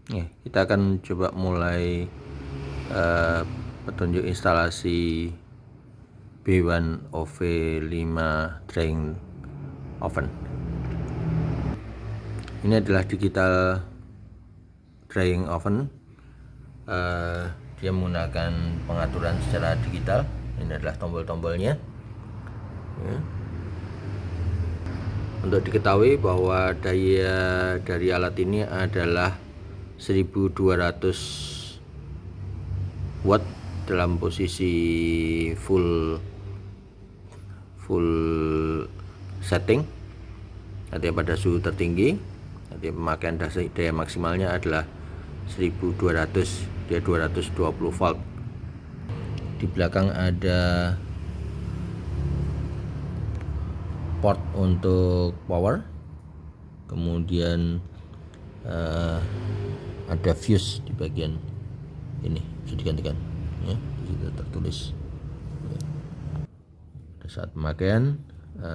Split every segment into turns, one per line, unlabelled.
Kita akan coba mulai petunjuk instalasi B1 OV5 drying oven. Ini adalah digital drying oven. Dia menggunakan pengaturan secara digital. Ini adalah tombol-tombolnya. Untuk diketahui bahwa daya dari alat ini adalah 1200 watt dalam posisi full setting, artinya pada suhu tertinggi. Artinya pemakaian daya maksimalnya adalah 1200, dia 220 volt. Di belakang ada port untuk power, kemudian ada fuse di bagian ini, bisa digantikan ya, di situ tertulis ya. Pada saat pemakaian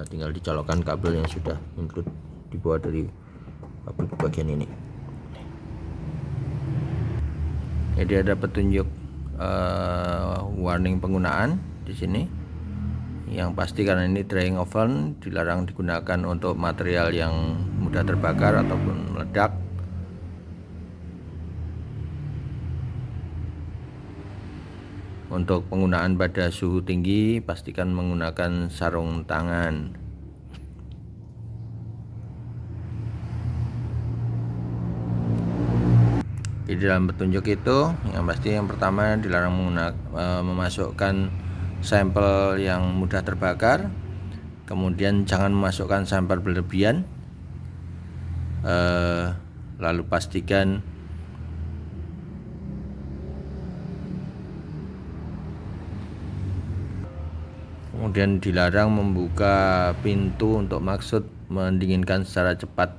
tinggal dicolokkan kabel yang sudah include di bawah dari pabrik bagian ini. Jadi ada petunjuk warning penggunaan di sini. Yang pasti karena ini drying oven, dilarang digunakan untuk material yang mudah terbakar ataupun meledak. Untuk penggunaan pada suhu tinggi, pastikan menggunakan sarung tangan. Di dalam petunjuk itu, yang pasti yang pertama dilarang memasukkan sampel yang mudah terbakar, kemudian jangan memasukkan sampel berlebihan, lalu pastikan kemudian dilarang membuka pintu untuk maksud mendinginkan secara cepat,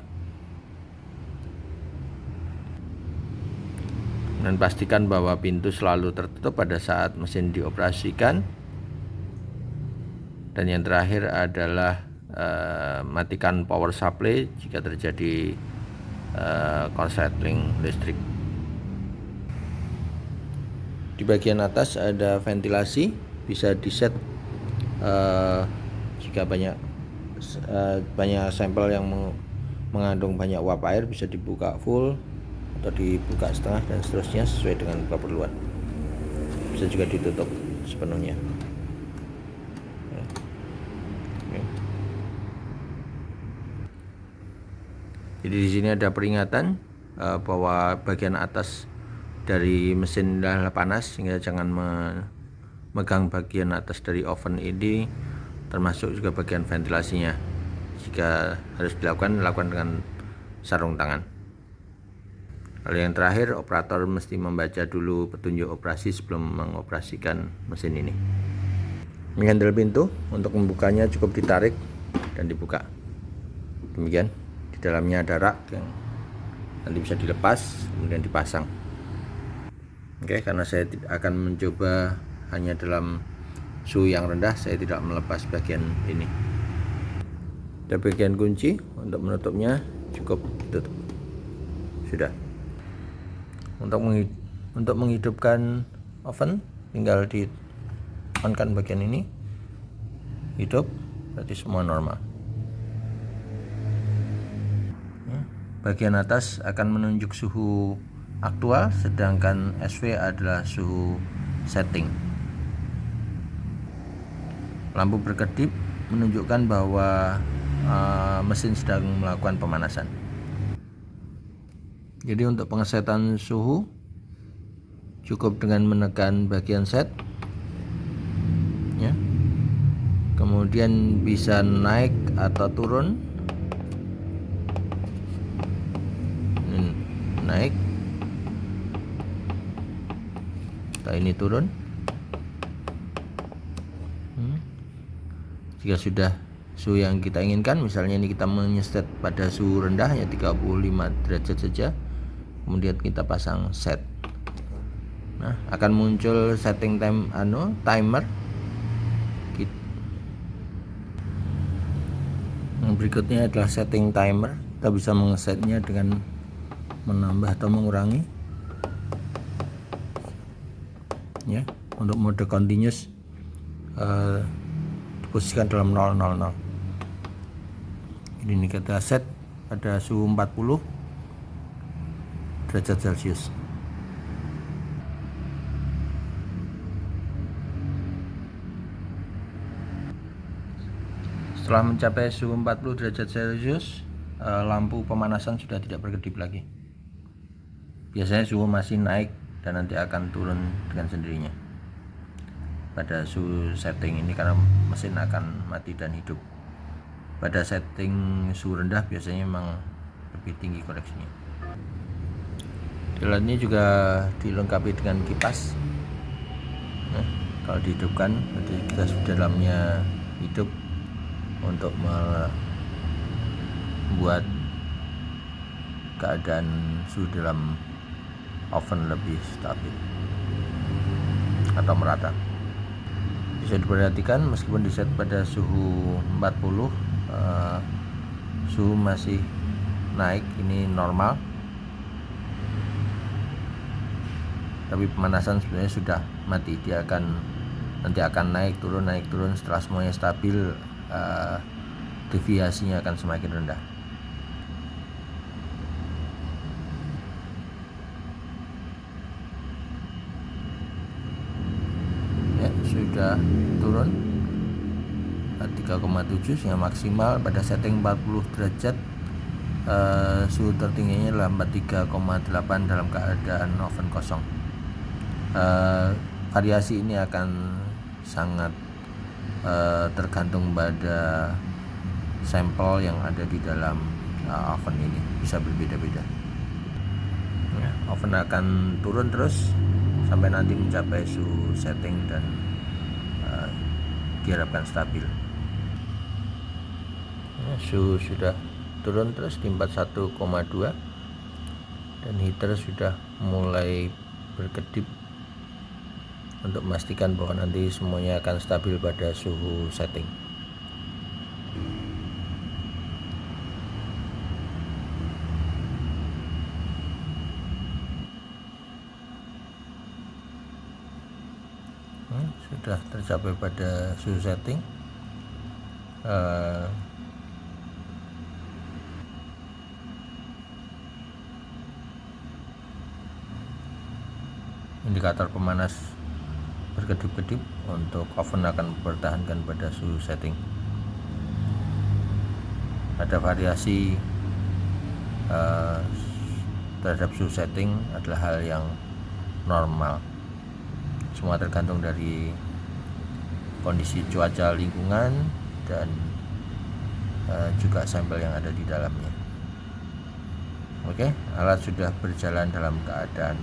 dan pastikan bahwa pintu selalu tertutup pada saat mesin dioperasikan. Dan yang terakhir adalah matikan power supply jika terjadi korsleting listrik. Di bagian atas ada ventilasi, bisa diset jika banyak sampel yang mengandung banyak uap air, bisa dibuka full atau dibuka setengah dan seterusnya sesuai dengan keperluan. Bisa juga ditutup sepenuhnya. Jadi di sini ada peringatan bahwa bagian atas dari mesin adalah panas, sehingga jangan memegang bagian atas dari oven ini, termasuk juga bagian ventilasinya. Jika harus dilakukan dengan sarung tangan. Lalu yang terakhir, operator mesti membaca dulu petunjuk operasi sebelum mengoperasikan mesin ini. Ini handle pintu, untuk membukanya cukup ditarik dan dibuka. Demikian. Di dalamnya ada rak yang nanti bisa dilepas kemudian dipasang. Oke, karena saya akan mencoba hanya dalam suhu yang rendah, saya tidak melepas bagian ini. Ada bagian kunci untuk menutupnya, cukup tutup. Sudah. Untuk menghidupkan oven, tinggal di on-kan bagian ini, hidup, berarti semua normal. Bagian atas akan menunjuk suhu aktual, sedangkan SV adalah suhu setting. Lampu berkedip menunjukkan bahwa mesin sedang melakukan pemanasan. Jadi untuk pengesetan suhu cukup dengan menekan bagian set ya. Kemudian bisa naik atau turun. Naik, setelah ini turun. Jika sudah suhu yang kita inginkan, misalnya ini kita menyetet pada suhu rendah ya 35 derajat saja, kemudian kita pasang set. Nah, akan muncul setting timer. Yang berikutnya adalah setting timer. Kita bisa mengesetnya dengan menambah atau mengurangi ya. Untuk mode continuous diposisikan dalam 000. Ini kita set pada suhu 40 derajat Celcius. Setelah mencapai suhu 40 derajat Celcius, lampu pemanasan sudah tidak berkedip lagi. Biasanya suhu masih naik dan nanti akan turun dengan sendirinya pada suhu setting ini, karena mesin akan mati dan hidup. Pada setting suhu rendah biasanya memang lebih tinggi koreksinya. Di dalam ini juga dilengkapi dengan kipas. Nah, kalau dihidupkan nanti kita sudah dalamnya hidup untuk membuat keadaan suhu dalam oven lebih stabil atau merata. Bisa diperhatikan meskipun diset pada suhu 40, suhu masih naik, ini normal, tapi pemanasan sebenarnya sudah mati. Dia nanti akan naik turun. Setelah semuanya stabil, deviasinya akan semakin rendah. Ya, sudah turun 3,7 yang maksimal pada setting 40 derajat. Suhu tertingginya adalah 43,8 dalam keadaan oven kosong. Variasi ini akan sangat tergantung pada sampel yang ada di dalam oven ini, bisa berbeda-beda. Ya, oven akan turun terus sampai nanti mencapai suhu setting dan diharapkan stabil. Ya, suhu sudah turun terus di 41,2 dan heater sudah mulai berkedip untuk memastikan bahwa nanti semuanya akan stabil pada suhu setting. Sudah tercapai pada suhu setting. Indikator pemanas berkedip-kedip untuk oven akan mempertahankan pada suhu setting. Ada variasi terhadap suhu setting adalah hal yang normal. Semua tergantung dari kondisi cuaca lingkungan dan juga sampel yang ada di dalamnya. Oke, alat sudah berjalan dalam keadaan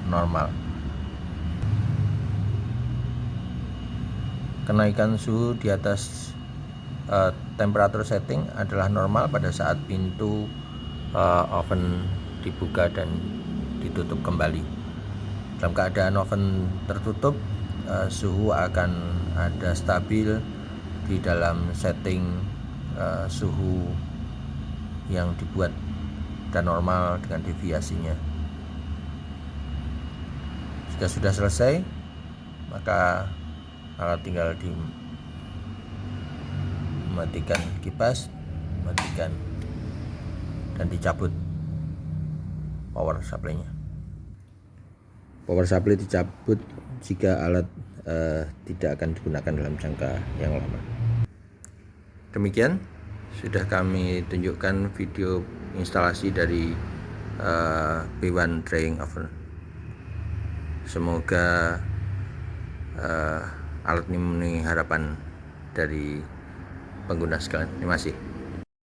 normal. Kenaikan suhu di atas temperatur setting adalah normal pada saat pintu oven dibuka dan ditutup kembali. Dalam keadaan oven tertutup, suhu akan ada stabil di dalam setting suhu yang dibuat dan normal dengan deviasinya. Jika sudah selesai, maka alat tinggal dimatikan kipas, matikan dan dicabut power supply-nya. Power supply dicabut jika alat tidak akan digunakan dalam jangka yang lama. Demikian sudah kami tunjukkan video instalasi dari B1 drying oven. Semoga alat ini memenuhi harapan dari pengguna sekalian. Terima kasih.